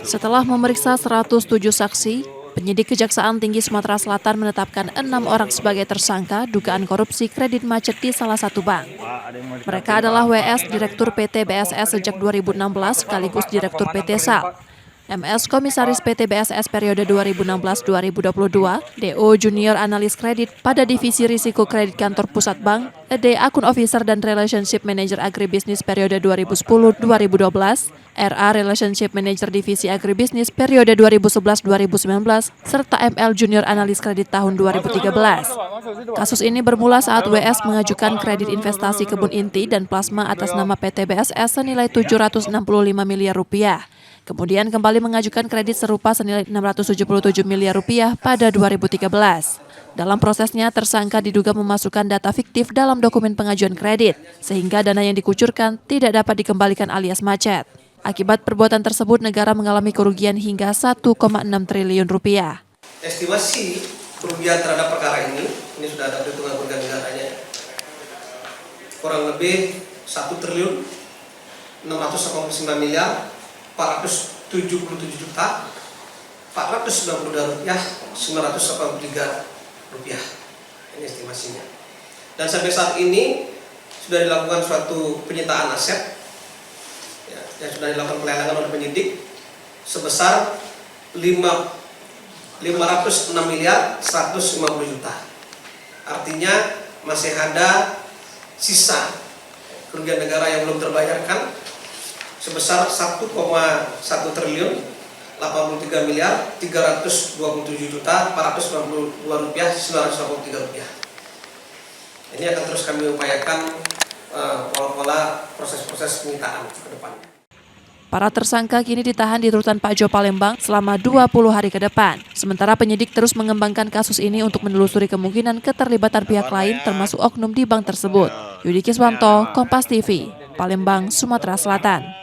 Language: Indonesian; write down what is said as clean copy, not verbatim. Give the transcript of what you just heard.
Setelah memeriksa 107 saksi, penyidik Kejaksaan Tinggi Sumatera Selatan menetapkan 6 orang sebagai tersangka dugaan korupsi kredit macet di salah satu bank. Mereka adalah WS, Direktur PT BSS sejak 2016 sekaligus Direktur PT SAL. MS Komisaris PT BSS periode 2016-2022, DO Junior Analis Kredit pada Divisi Risiko Kredit Kantor Pusat Bank, ED Akun Officer dan Relationship Manager Agribisnis periode 2010-2012, RA Relationship Manager Divisi Agribisnis periode 2011-2019, serta ML Junior Analis Kredit tahun 2013. Kasus ini bermula saat WS mengajukan kredit investasi kebun inti dan plasma atas nama PT BSS senilai Rp765 miliar. Kemudian kembali mengajukan kredit serupa senilai Rp677 miliar pada 2013. Dalam prosesnya, tersangka diduga memasukkan data fiktif dalam dokumen pengajuan kredit, sehingga dana yang dikucurkan tidak dapat dikembalikan alias macet. Akibat perbuatan tersebut, negara mengalami kerugian hingga Rp1,6 triliun. Estimasi kerugian terhadap perkara ini sudah ada perhitungan kerugian negaranya, kurang lebih Rp1.689 miliar 477 juta 492 rupiah 983 rupiah, ini estimasinya. Dan sampai saat ini sudah dilakukan suatu penyitaan aset yang sudah dilakukan pelelangan oleh penyidik sebesar 506 miliar 150 juta. Artinya masih ada sisa kerugian negara yang belum terbayarkan sebesar 1,1 triliun 83 miliar 327 juta 492 rupiah 983 rupiah. Ini akan terus kami upayakan pola proses-proses penyitaan ke depan. Para tersangka kini ditahan di rutan Pak Jo Palembang selama 20 hari ke depan. Sementara penyidik terus mengembangkan kasus ini untuk menelusuri kemungkinan keterlibatan pihak lain termasuk oknum di bank tersebut. Yudi Kiswanto, Kompas TV, Palembang, Sumatera Selatan.